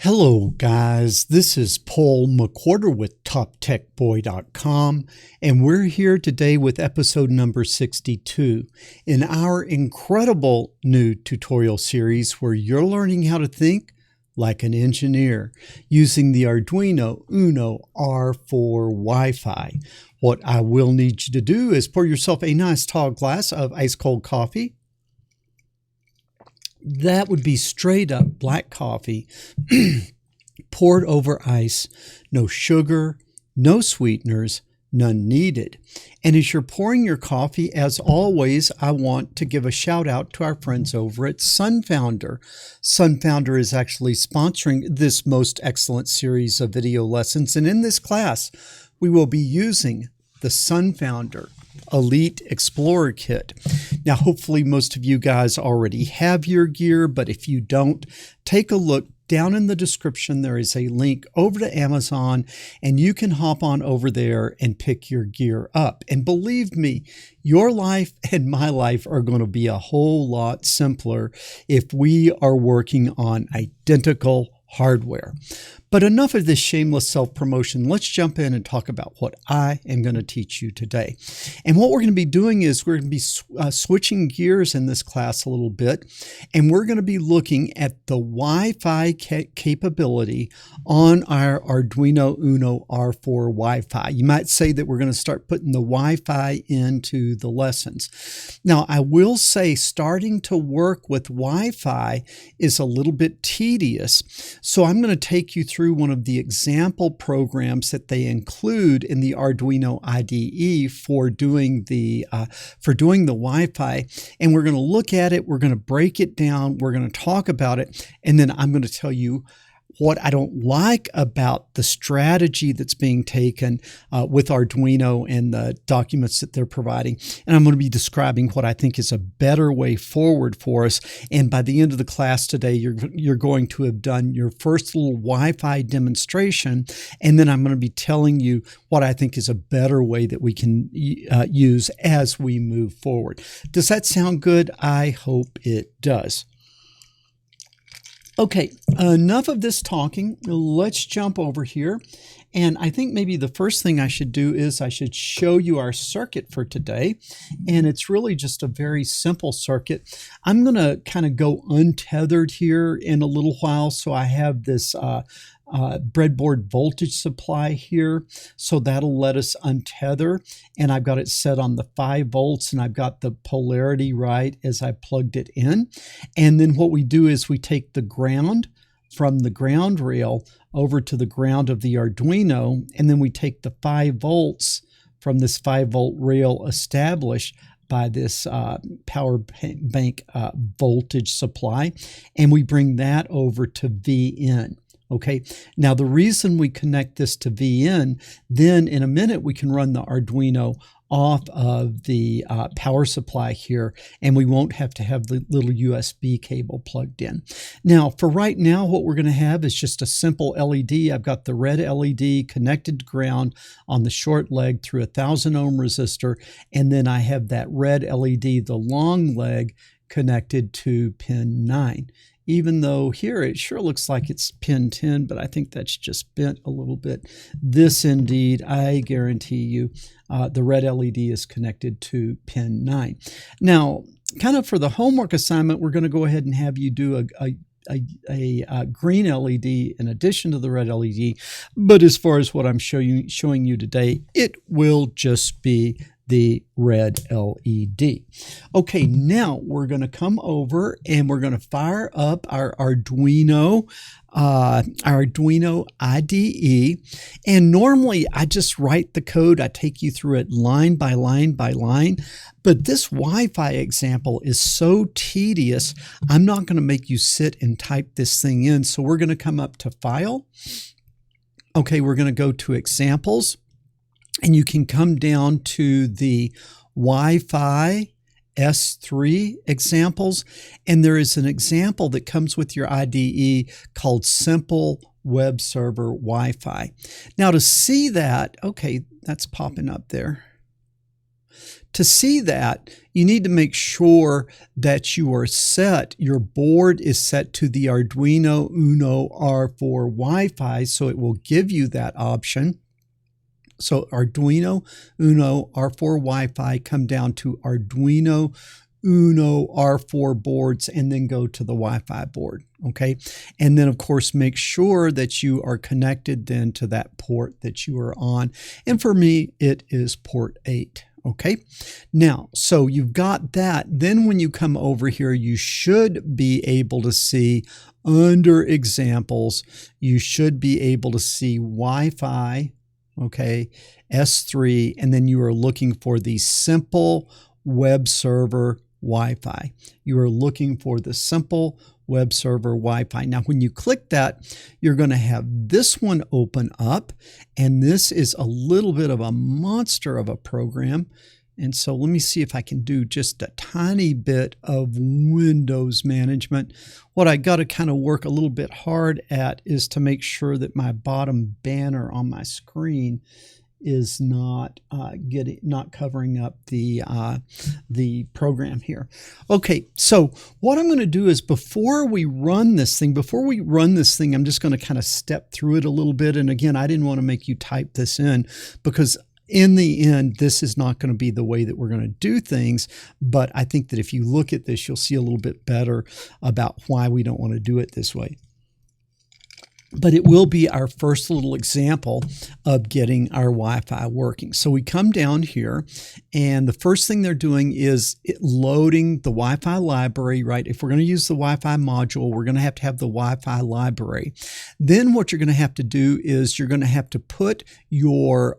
Hello guys, this is Paul McWhorter with TopTechBoy.com, and we're here today with episode number 62 in our incredible new tutorial series where you're learning how to think like an engineer using the Arduino Uno R4 Wi-Fi. What I will need you to do is pour yourself a nice tall glass of ice cold coffee. That would be straight up black coffee, poured over ice, no sugar, no sweeteners, none needed. And as you're pouring your coffee, as always, I want to give a shout out to our friends over at Sunfounder. Sunfounder is actually sponsoring this most excellent series of video lessons. And in this class, we will be using the Sunfounder Elite Explorer Kit. Now, hopefully most of you guys already have your gear, but if you don't, take a look. Down in the description, there is a link over to Amazon, and you can hop on over there and pick your gear up. And believe me, your life and my life are going to be a whole lot simpler if we are working on identical hardware. But enough of this shameless self-promotion. Let's jump in and talk about what I am going to teach you today. And what we're going to be doing is we're going to be switching gears in this class a little bit, and we're going to be looking at the Wi-Fi capability on our Arduino Uno R4 Wi-Fi. You might say that we're going to start putting the Wi-Fi into the lessons. Now, I will say starting to work with Wi-Fi is a little bit tedious, so I'm going to take you through one of the example programs that they include in the Arduino IDE for doing the Wi-Fi, and we're going to look at it, we're going to break it down, we're going to talk about it, and then I'm going to tell you what I don't like about the strategy that's being taken with Arduino and the documents that they're providing. And I'm going to be describing what I think is a better way forward for us. And by the end of the class today, you're going to have done your first little Wi-Fi demonstration. And then I'm going to be telling you what I think is a better way that we can use as we move forward. Does that sound good? I hope it does. Okay, enough of this talking. Let's jump over here. And I think maybe the first thing I should do is I should show you our circuit for today. And it's really just a very simple circuit. I'm going to kind of go untethered here in a little while. So I have this breadboard voltage supply here, so that'll let us untether, and I've got it set on the 5 volts, and I've got the polarity right as I plugged it in. And then what we do is we take the ground from the ground rail over to the ground of the Arduino, and then we take the 5 volts from this 5 volt rail established by this power bank voltage supply, and we bring that over to VN. Okay, now the reason we connect this to VN, then in a minute we can run the Arduino off of the power supply here, and we won't have to have the little USB cable plugged in. Now, for right now, what we're going to have is just a simple LED. I've got the red LED connected to ground on the short leg through a 1000 ohm resistor, and then I have that red LED, the long leg, connected to pin 9. Even though here it sure looks like it's pin 10, but I think that's just bent a little bit. This indeed, I guarantee you, the red LED is connected to pin 9. Now, kind of for the homework assignment, we're going to go ahead and have you do a green LED in addition to the red LED. But as far as what I'm showing you today, it will just be the red LED. Okay, now we're going to come over and we're going to fire up our Arduino IDE. And normally I just write the code. I take you through it line by line by line. But this Wi-Fi example is so tedious, I'm not going to make you sit and type this thing in. So we're going to come up to File. Okay, we're going to go to Examples. And you can come down to the Wi-Fi S3 examples, and there is an example that comes with your IDE called Simple Web Server Wi-Fi. Now to see that, okay, that's popping up there. To see that, you need to make sure that you are set, your board is set to the Arduino Uno R4 Wi-Fi, so it will give you that option. So Arduino Uno R4 Wi-Fi, come down to Arduino Uno R4 boards, and then go to the Wi-Fi board, okay? And then, of course, make sure that you are connected then to that port that you are on. And for me, it is port 8, okay? Now, so you've got that. Then when you come over here, you should be able to see under examples, you should be able to see Wi-Fi, okay, S3, and then you are looking for the simple web server Wi-Fi. You are looking for the simple web server Wi-Fi. Now, when you click that, you're going to have this one open up, and this is a little bit of a monster of a program. And so let me see if I can do just a tiny bit of Windows management. What I got to kind of work a little bit hard at is to make sure that my bottom banner on my screen is not covering up the program here. Okay, so what I'm going to do is before we run this thing, I'm just going to kind of step through it a little bit. And again, I didn't want to make you type this in because in the end, this is not going to be the way that we're going to do things. But I think that if you look at this, you'll see a little bit better about why we don't want to do it this way. But it will be our first little example of getting our Wi-Fi working. So we come down here, and the first thing they're doing is loading the Wi-Fi library, right? If we're going to use the Wi-Fi module, we're going to have the Wi-Fi library. Then what you're going to have to do is you're going to have to put your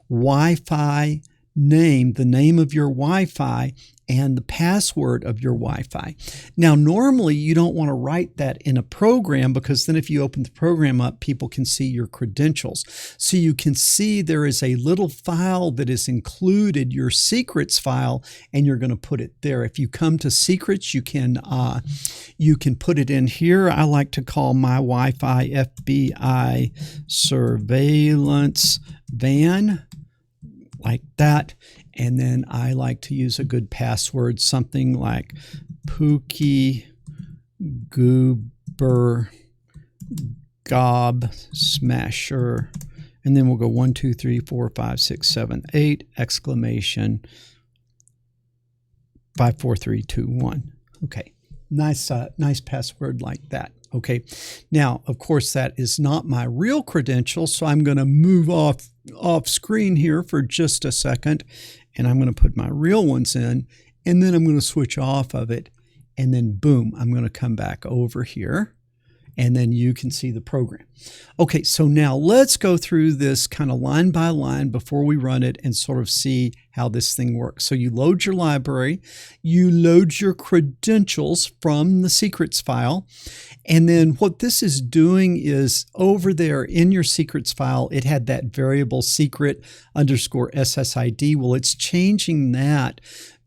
Wi-Fi name, the name of your Wi-Fi, and the password of your Wi-Fi. Now, normally you don't want to write that in a program because then if you open the program up, people can see your credentials. So you can see there is a little file that is included, your secrets file, and you're going to put it there. If you come to secrets, you can put it in here. I like to call my Wi-Fi FBI surveillance van, like that. And then I like to use a good password, something like Pookie Goober Gob Smasher. And then we'll go 1, 2, 3, 4, 5, 6, 7, 8, exclamation, 5, 4, 3, 2, 1. Okay, nice password like that. Okay, now, of course, that is not my real credential, so I'm going to move off screen here for just a second, and I'm going to put my real ones in, and then I'm going to switch off of it, and then boom, I'm going to come back over here, and then you can see the program. Okay, so now let's go through this kind of line by line before we run it and sort of see how this thing works. So you load your library, you load your credentials from the secrets file, and then what this is doing is over there in your secrets file, it had that variable secret underscore SSID. Well, it's changing that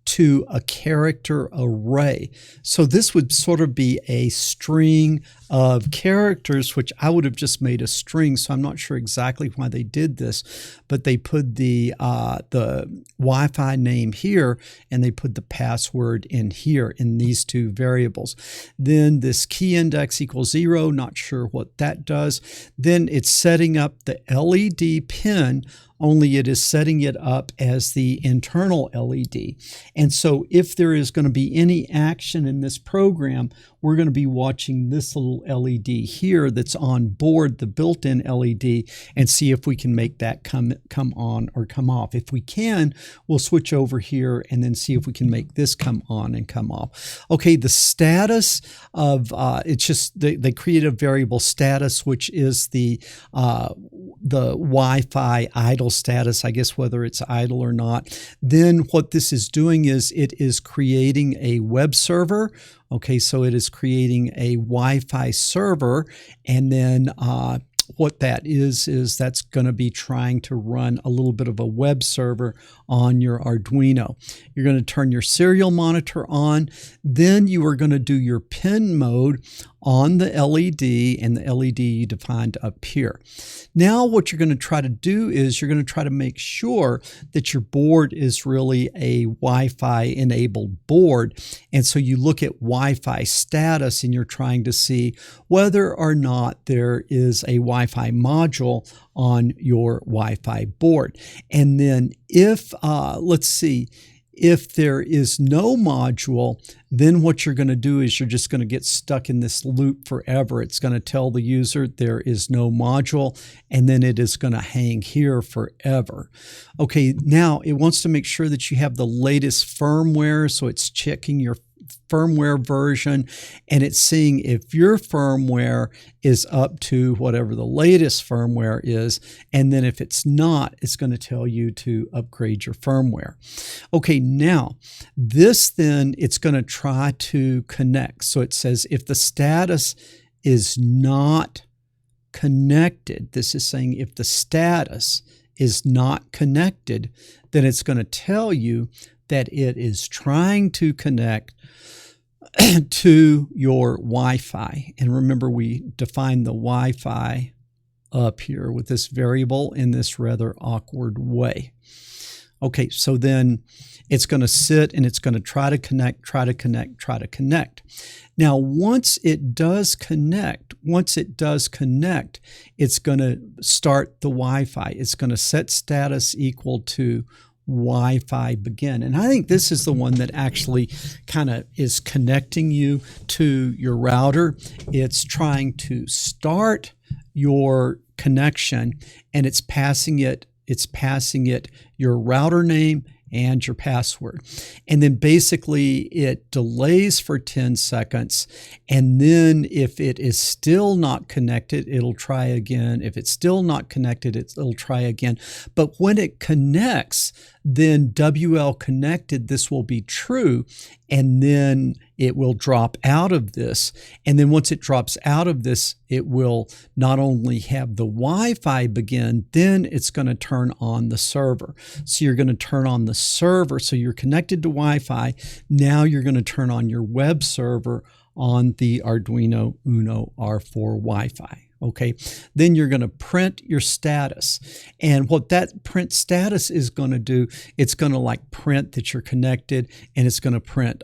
to a character array. So this would sort of be a string of characters, which I would have just made a string. So I'm not sure exactly why they did this, but they put the Wi-Fi name here, and they put the password in here in these two variables. Then this key index equals 0, not sure what that does. Then it's setting up the LED pin, only it is setting it up as the internal LED. And so if there is going to be any action in this program, we're going to be watching this little LED here that's on board, the built-in LED, and see if we can make that come on or come off. If we can, we'll switch over here and then see if we can make this come on and come off. Okay, the status of, it's just, they created a variable status, which is the Wi-Fi idle status, I guess, whether it's idle or not. Then what this is doing is it is creating a web server. Okay, so it is creating a Wi-Fi server, and then what that is that's going to be trying to run a little bit of a web server on your Arduino. You're going to turn your serial monitor on. Then you are going to do your pin mode on the LED, and the LED you defined up here. Now what you're going to try to do is you're going to try to make sure that your board is really a Wi-Fi enabled board. And so you look at Wi-Fi status and you're trying to see whether or not there is a Wi-Fi module on your Wi-Fi board. And then if, let's see, if there is no module, then what you're going to do is you're just going to get stuck in this loop forever. It's going to tell the user there is no module, and then it is going to hang here forever. Okay, now it wants to make sure that you have the latest firmware, so it's checking your firmware version, and it's seeing if your firmware is up to whatever the latest firmware is, and then if it's not, it's going to tell you to upgrade your firmware. Okay, now this then it's going to try to connect. So it says if the status is not connected, this is saying if the status is not connected, then it's going to tell you that it is trying to connect to your Wi-Fi. And remember, we defined the Wi-Fi up here with this variable in this rather awkward way. Okay, so then it's going to sit and it's going to try to connect, try to connect. Now, once it does connect, it's going to start the Wi-Fi. It's going to set status equal to Wi-Fi begin. And I think this is the one that actually kind of is connecting you to your router. It's trying to start your connection, and it's passing it your router name and your password. And then basically it delays for 10 seconds. And then if it is still not connected, it'll try again. If it's still not connected, it'll try again. But when it connects, then WL connected, this will be true. And then it will drop out of this. And then once it drops out of this, it will not only have the Wi-Fi begin, then it's going to turn on the server. So you're going to turn on the server. So you're connected to Wi-Fi. Now you're going to turn on your web server on the Arduino Uno R4 Wi-Fi. Okay, then you're going to print your status. And what that print status is going to do, it's going to like print that you're connected, and it's going to print,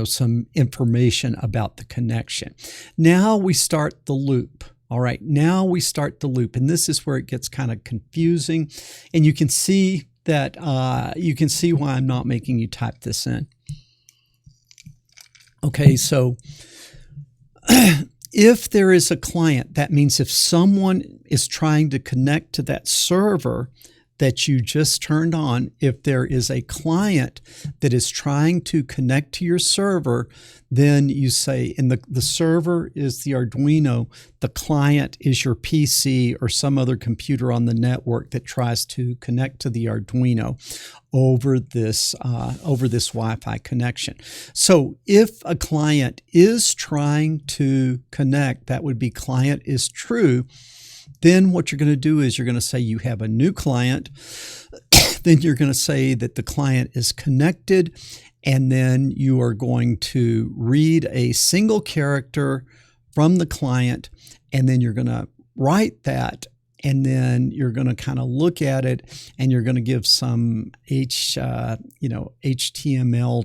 some information about the connection. Now we start the loop. All right, now we start the loop, and this is where it gets kind of confusing. And you can see that, you can see why I'm not making you type this in. Okay, so if there is a client, that means if someone is trying to connect to that server that you just turned on, if there is a client that is trying to connect to your server, then you say, and the server is the Arduino, the client is your PC or some other computer on the network that tries to connect to the Arduino over this Wi-Fi connection. So if a client is trying to connect, that would be client is true. Then what you're going to do is you're going to say you have a new client. Then you're going to say that the client is connected, and then you are going to read a single character from the client, and then you're going to write that, and then you're going to kind of look at it, and you're going to give some HTML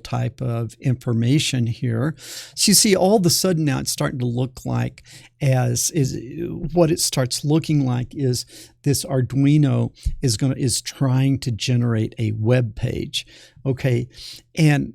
type of information here. So you see, all of a sudden now it's starting to look like what it starts looking like is this Arduino is trying to generate a web page. Okay, and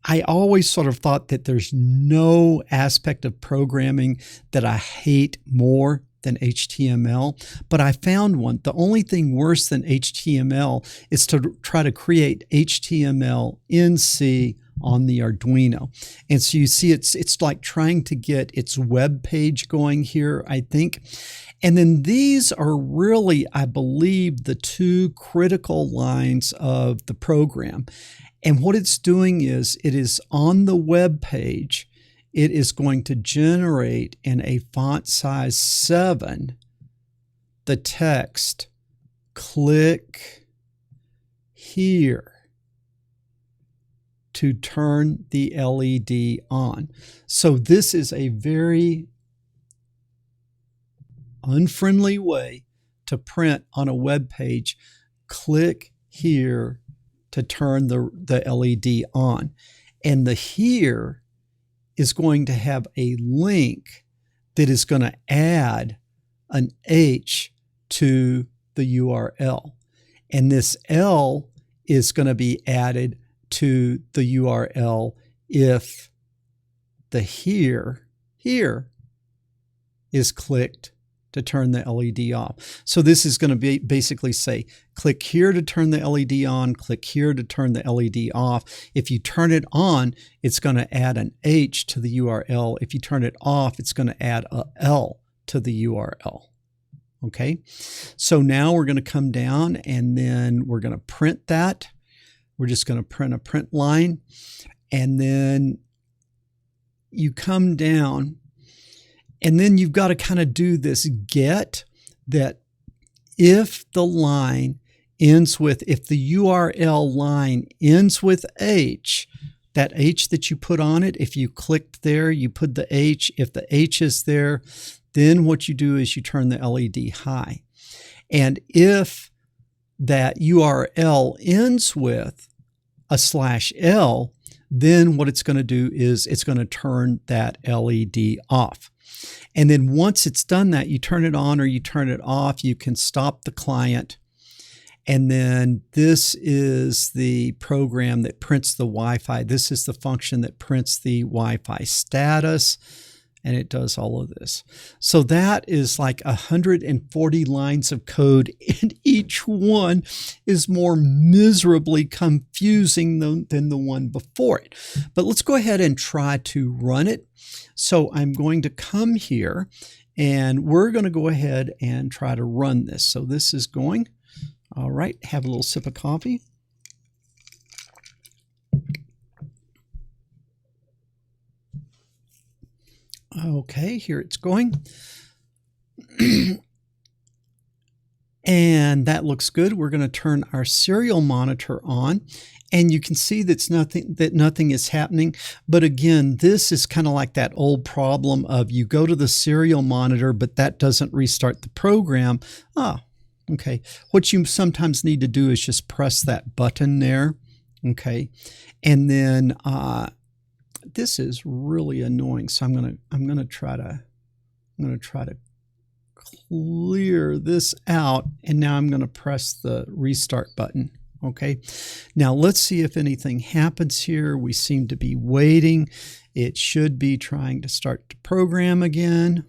I always sort of thought that there's no aspect of programming that I hate more than HTML, but I found one. The only thing worse than HTML is to try to create HTML in C on the Arduino. And so you see it's like trying to get its web page going here, I think. And then these are really, I believe, the two critical lines of the program. And what it's doing is it is on the web page, it is going to generate in a font size 7 the text, click here to turn the LED on. So this is a very unfriendly way to print on a web page. Click here to turn the LED on. And the here is going to have a link that is going to add an H to the URL. And this L is going to be added to the URL if the here is clicked to turn the LED off. So this is going to be basically say, click here to turn the LED on, click here to turn the LED off. If you turn it on, it's going to add an H to the URL. If you turn it off, it's going to add a L to the URL. Okay, so now we're going to come down and then we're going to print that. We're just going to print a print line, and then you come down. And then you've got to kind of do this get that if the line ends with, if the URL line ends with H, that H that you put on it, if you clicked there, you put the H. If the H is there, then what you do is you turn the LED high. And if that URL ends with a /L, then what it's going to do is it's going to turn that LED off. And then once it's done that, you turn it on or you turn it off. You can stop the client. And then this is the program that prints the Wi-Fi. This is the function that prints the Wi-Fi status. And it does all of this. So that is like 140 lines of code, and each one is more miserably confusing than the one before it. But let's go ahead and try to run it. So I'm going to come here, and we're going to go ahead and try to run this. So this is going. All right, have a little sip of coffee. Okay, here it's going. And that looks good. We're going to turn our serial monitor on, and you can see that nothing is happening. But again, this is kind of like that old problem of you go to the serial monitor, but that doesn't restart the program. Okay. What you sometimes need to do is just press that button there. Okay. And then this is really annoying. So I'm gonna try to clear this out, and now I'm going to press the restart button. Okay, now let's see if anything happens here. We seem to be waiting. It should be trying to start the program again.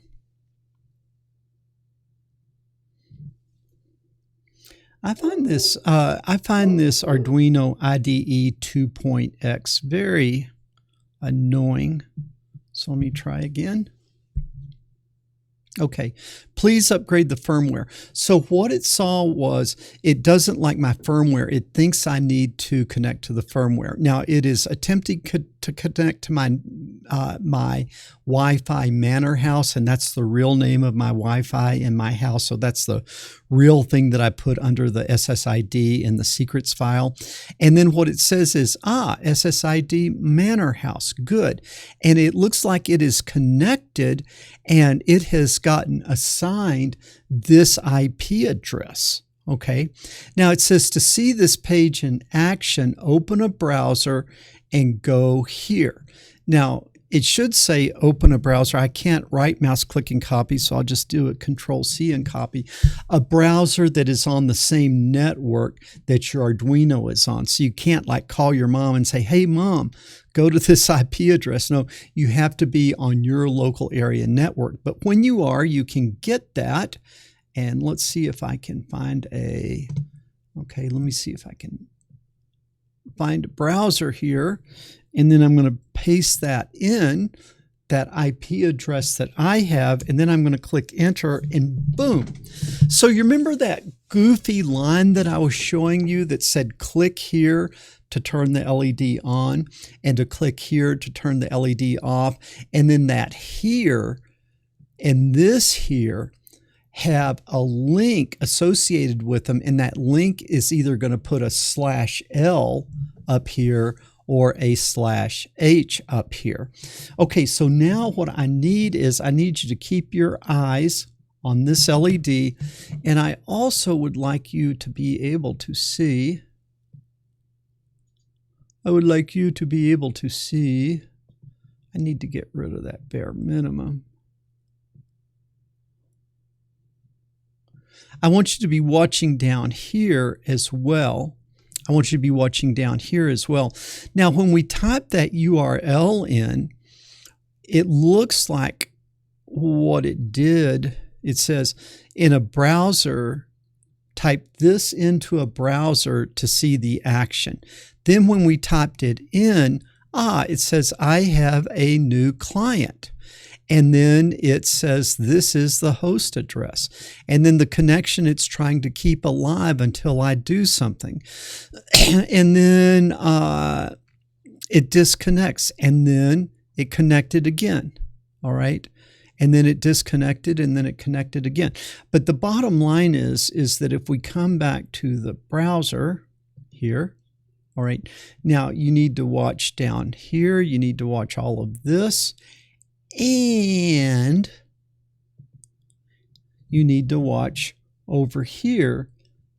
I find this Arduino IDE 2.x very annoying. So let me try again. Okay, please upgrade the firmware. So what it saw was it doesn't like my firmware. It thinks I need to connect to the firmware. Now it is attempting to connect to my my Wi-Fi manor house, and that's the real name of my Wi-Fi in my house. So that's the real thing that I put under the SSID in the secrets file. And then what it says is, SSID manor house, good. And it looks like it is connected, and it has gotten assigned this IP address. Okay. Now it says to see this page in action, open a browser and go here. Now it should say open a browser. I can't right mouse click and copy, so I'll just do a Control-C and copy. A browser that is on the same network that your Arduino is on. So you can't like call your mom and say, hey mom, go to this IP address. No, you have to be on your local area network. But when you are, you can get that. And let's see if I can find okay, let me see if I can find a browser here. And then I'm going to paste that in, that IP address that I have, and then I'm going to click enter, and boom. So you remember that goofy line that I was showing you that said click here to turn the LED on and to click here to turn the LED off, and then that here and this here have a link associated with them, and that link is either going to put a /L up here, or a /H up here. Okay, so now what I need is I need you to keep your eyes on this LED, and I also would like you to be able to see, I need to get rid of that bare minimum. I want you to be watching down here as well. Now, when we type that URL in, it looks like what it did. It says, in a browser, type this into a browser to see the action. Then when we typed it in, it says, I have a new client. And then it says, this is the host address. And then the connection it's trying to keep alive until I do something. And then it disconnects. And then it connected again. All right. And then it disconnected, and then it connected again. But the bottom line is that if we come back to the browser here, all right, now you need to watch down here. You need to watch all of this. And you need to watch over here,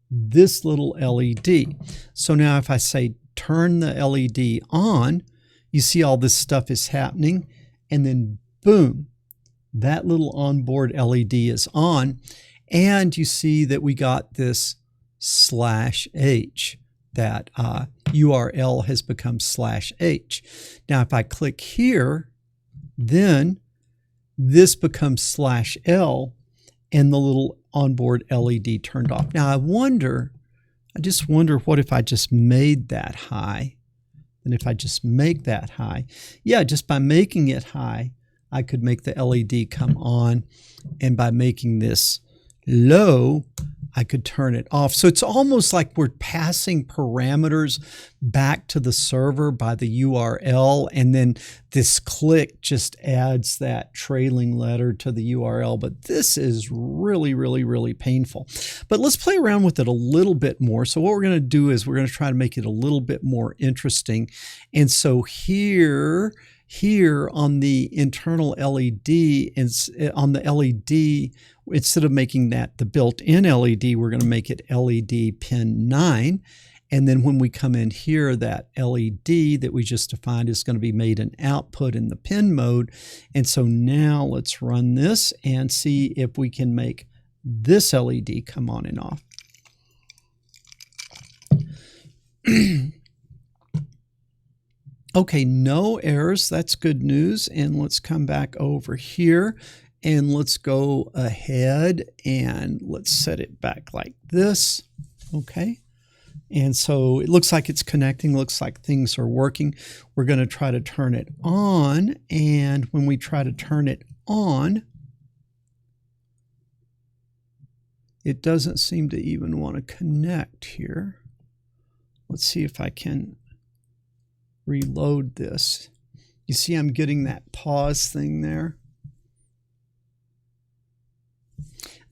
this little LED. So now if I say turn the LED on, you see all this stuff is happening, and then boom, that little onboard LED is on, and you see that we got this /H. That URL has become /H. Now if I click here, then this becomes /L, and the little onboard LED turned off. Now I just wonder what if I just made that high. And if I just make that high, yeah, just by making it high, I could make the LED come on, and by making this low, I could turn it off. So it's almost like we're passing parameters back to the server by the URL, and then this click just adds that trailing letter to the URL. But this is really, really, really painful. But let's play around with it a little bit more. So what we're going to do is we're going to try to make it a little bit more interesting. And so here on the internal LED, on the LED, instead of making that the built-in LED, we're going to make it LED pin 9. And then when we come in here, that LED that we just defined is going to be made an output in the pin mode. And so now let's run this and see if we can make this LED come on and off. Okay, no errors. That's good news. And let's come back over here, and let's go ahead and let's set it back like this. Okay. And so it looks like it's connecting, looks like things are working. We're going to try to turn it on. And when we try to turn it on, it doesn't seem to even want to connect here. Let's see if I can reload this. You see I'm getting that pause thing there.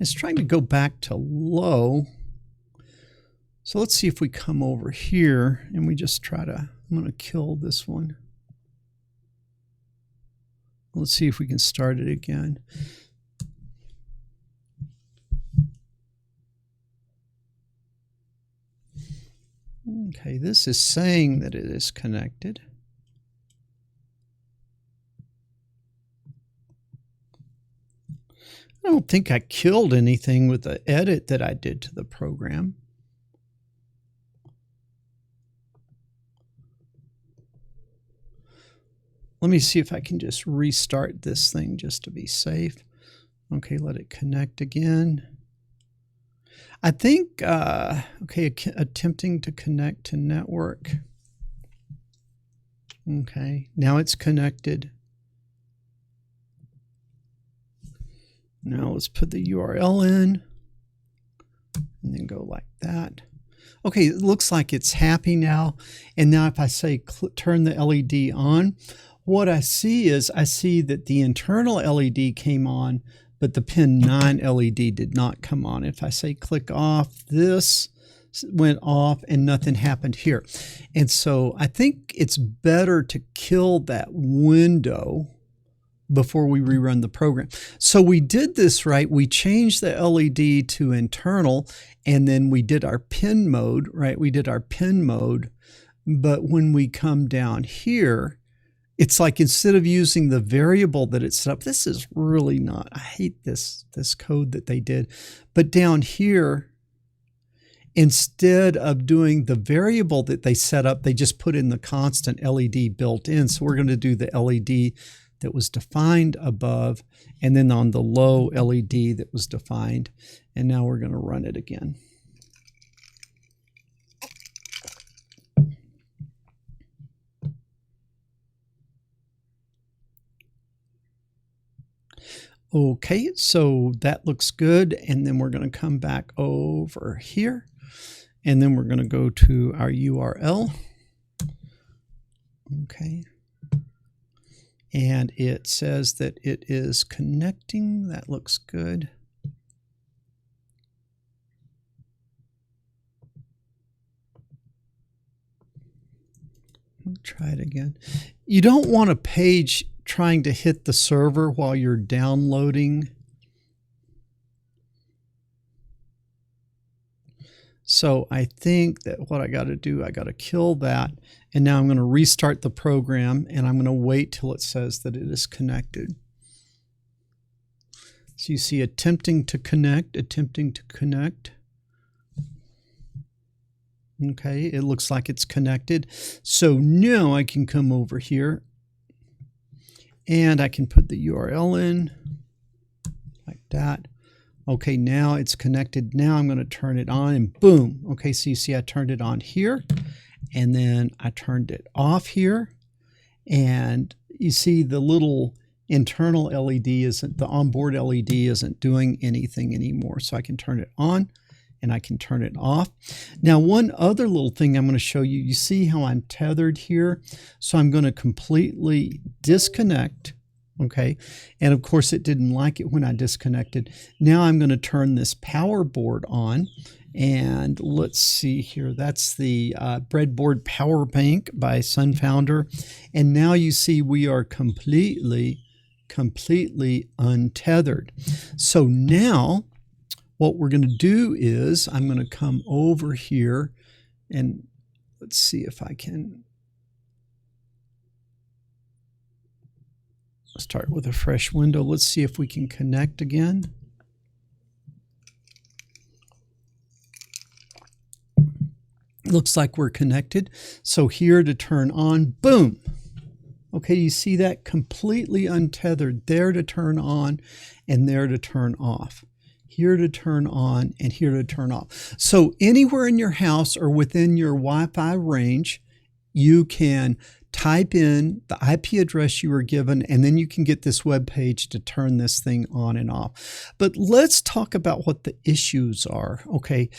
It's trying to go back to low. So let's see if we come over here and we just try to, I'm going to kill this one. Let's see if we can start it again. Okay, this is saying that it is connected. I don't think I killed anything with the edit that I did to the program. Let me see if I can just restart this thing just to be safe. Okay, let it connect again. I think, okay, attempting to connect to network. Okay, now it's connected. Now let's put the URL in and then go like that. Okay, it looks like it's happy now. And now if I say turn the LED on, what I see is I see that the internal LED came on, but the pin 9 LED did not come on. If I say click off this, went off and nothing happened here. And so I think it's better to kill that window before we rerun the program. So we did this right. We changed the LED to internal, and then we did our pin mode, right? We did our pin mode. But when we come down here, it's like instead of using the variable that it's set up, this is really not, I hate this code that they did. But down here, instead of doing the variable that they set up, they just put in the constant LED built in. So we're going to do the LED that was defined above, and then on the low LED that was defined. And now we're going to run it again. Okay, so that looks good. And then we're going to come back over here. And then we're going to go to our URL. Okay. And it says that it is connecting. That looks good. I'll try it again. You don't want a page trying to hit the server while you're downloading. So I think that what I got to do, I got to kill that. And now I'm going to restart the program, and I'm going to wait till it says that it is connected. So you see attempting to connect, attempting to connect. Okay, it looks like it's connected. So now I can come over here and I can put the URL in like that. Okay, now it's connected. Now I'm going to turn it on and boom. Okay, so you see I turned it on here and then I turned it off here. And you see the little internal LED isn't, the onboard LED isn't doing anything anymore. So I can turn it on and I can turn it off. Now, one other little thing I'm going to show you, you see how I'm tethered here? So I'm going to completely disconnect, okay? And of course, it didn't like it when I disconnected. Now I'm going to turn this power board on, and let's see here. That's the breadboard power bank by Sunfounder. And now you see we are completely untethered. So now, what we're going to do is I'm going to come over here and let's see if I can start with a fresh window. Let's see if we can connect again. Looks like we're connected. So here to turn on, boom. Okay, you see that? Completely untethered. There to turn on and there to turn off. Here to turn on and here to turn off. So anywhere in your house or within your Wi-Fi range, you can type in the IP address you were given, and then you can get this web page to turn this thing on and off. But let's talk about what the issues are. Okay,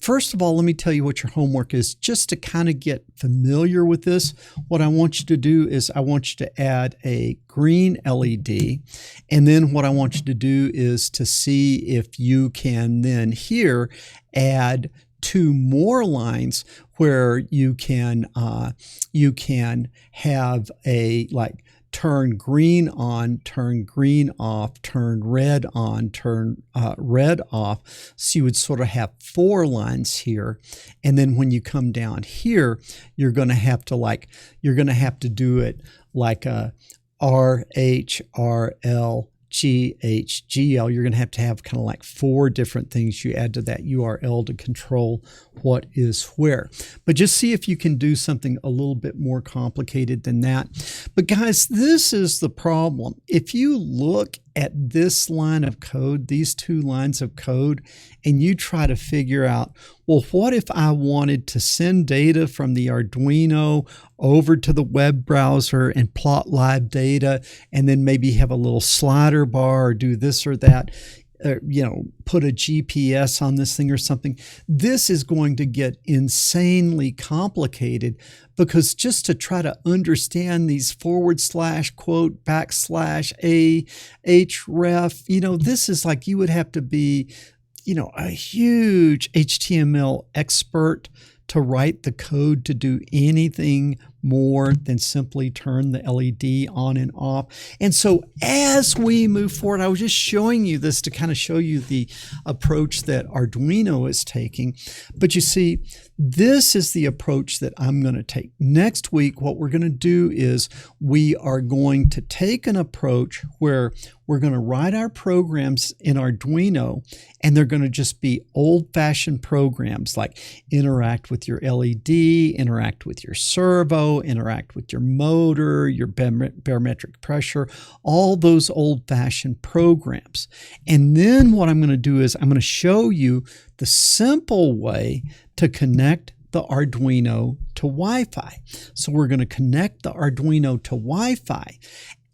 first of all, let me tell you what your homework is, just to kind of get familiar with this. What I want you to do is I want you to add a green LED, and then what I want you to do is to see if you can then here add 2 more lines where you can have a like turn green on, turn green off, turn red on, turn red off. So you would sort of have 4 lines here. And then when you come down here, you're going to have to do it like a RHRL GHGL. You're going to have kind of like 4 different things you add to that URL to control what is where. But just see if you can do something a little bit more complicated than that. But guys, this is the problem. If you look at this line of code, these 2 lines of code, and you try to figure out, well, what if I wanted to send data from the Arduino over to the web browser and plot live data, and then maybe have a little slider bar or do this or that, put a GPS on this thing or something. This is going to get insanely complicated, because just to try to understand these / quote / a href, this is like you would have to be a huge HTML expert to write the code to do anything more than simply turn the LED on and off. And so as we move forward, I was just showing you this to kind of show you the approach that Arduino is taking. But you see, this is the approach that I'm going to take. Next week, what we're going to do is we are going to take an approach where we're going to write our programs in Arduino, and they're going to just be old-fashioned programs like interact with your LED, interact with your servo, interact with your motor, your barometric pressure, all those old-fashioned programs. And then what I'm going to do is I'm going to show you the simple way to connect the Arduino to Wi-Fi. So we're going to connect the Arduino to Wi-Fi.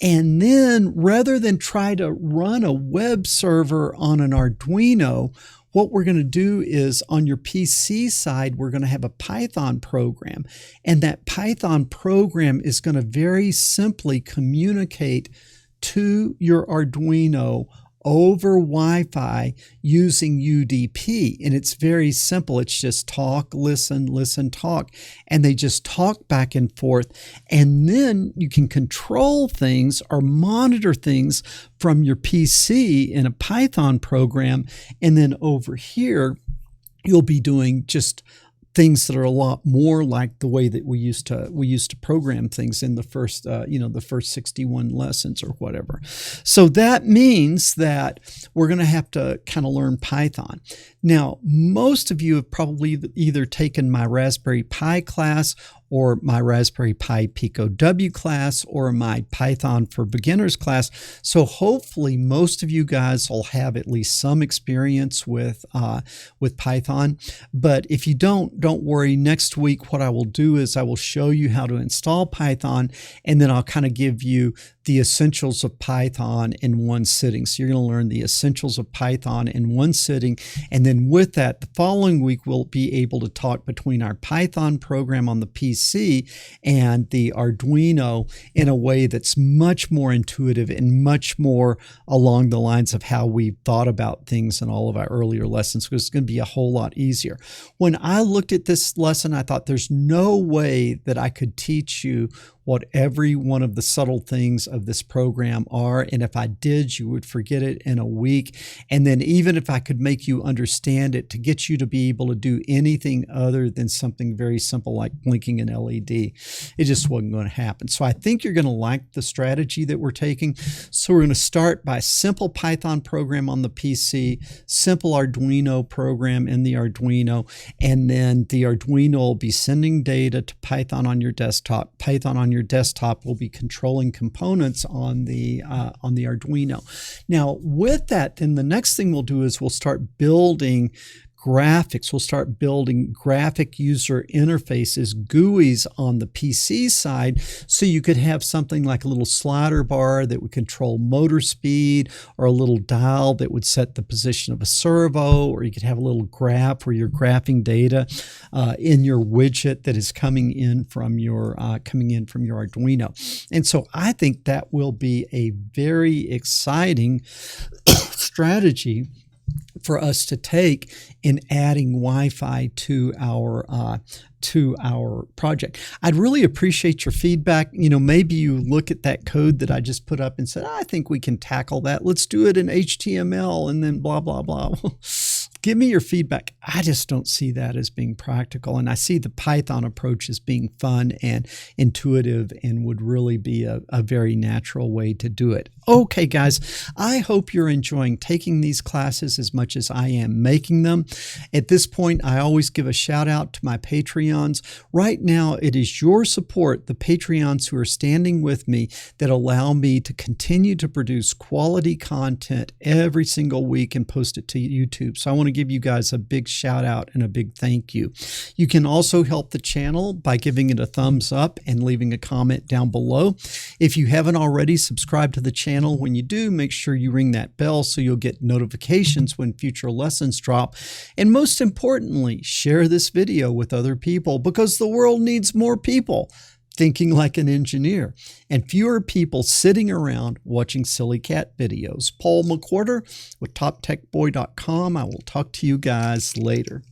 And then rather than try to run a web server on an Arduino, what we're going to do is on your PC side, we're going to have a Python program. And that Python program is going to very simply communicate to your Arduino over Wi-Fi using UDP. And it's very simple. It's just talk, listen, listen, talk. And they just talk back and forth. And then you can control things or monitor things from your PC in a Python program. And then over here, you'll be doing just things that are a lot more like the way that we used to program things in the first the first 61 lessons or whatever. So that means that we're going to have to kind of learn Python. Now, most of you have probably either taken my Raspberry Pi class or my Raspberry Pi Pico W class or my Python for Beginners class. So hopefully most of you guys will have at least some experience with Python. But if you don't worry. Next week, what I will do is I will show you how to install Python, and then I'll kind of give you the essentials of Python in one sitting. So you're going to learn the essentials of Python in one sitting. And then with that, the following week, we'll be able to talk between our Python program on the PC and the Arduino in a way that's much more intuitive and much more along the lines of how we've thought about things in all of our earlier lessons, because it's going to be a whole lot easier. When I looked at this lesson, I thought there's no way that I could teach you what every one of the subtle things of this program are. And if I did, you would forget it in a week. And then even if I could make you understand it to get you to be able to do anything other than something very simple like blinking an LED, it just wasn't going to happen. So I think you're going to like the strategy that we're taking. So we're going to start by a simple Python program on the PC, simple Arduino program in the Arduino, and then the Arduino will be sending data to Python on your desktop. Python on your desktop will be controlling components on the Arduino. Now, with that, then the next thing we'll do is we'll start building graphics. We'll start building graphic user interfaces, GUIs on the PC side, so you could have something like a little slider bar that would control motor speed, or a little dial that would set the position of a servo, or you could have a little graph where you're graphing data in your widget that is coming in from your Arduino. And so I think that will be a very exciting strategy for us to take in adding Wi-Fi to our project. I'd really appreciate your feedback. Maybe you look at that code that I just put up and said, I think we can tackle that. Let's do it in HTML and then blah, blah, blah. Give me your feedback. I just don't see that as being practical. And I see the Python approach as being fun and intuitive and would really be a very natural way to do it. Okay, guys, I hope you're enjoying taking these classes as much as I am making them. At this point, I always give a shout out to my Patreons. Right now, it is your support, the Patreons who are standing with me, that allow me to continue to produce quality content every single week and post it to YouTube. So I want to give you guys a big shout out and a big thank you. You can also help the channel by giving it a thumbs up and leaving a comment down below. If you haven't already, subscribe to the channel. When you do, make sure you ring that bell so you'll get notifications when future lessons drop. And most importantly, share this video with other people, because the world needs more people. thinking like an engineer, and fewer people sitting around watching silly cat videos. Paul McWhorter with TopTechBoy.com. I will talk to you guys later.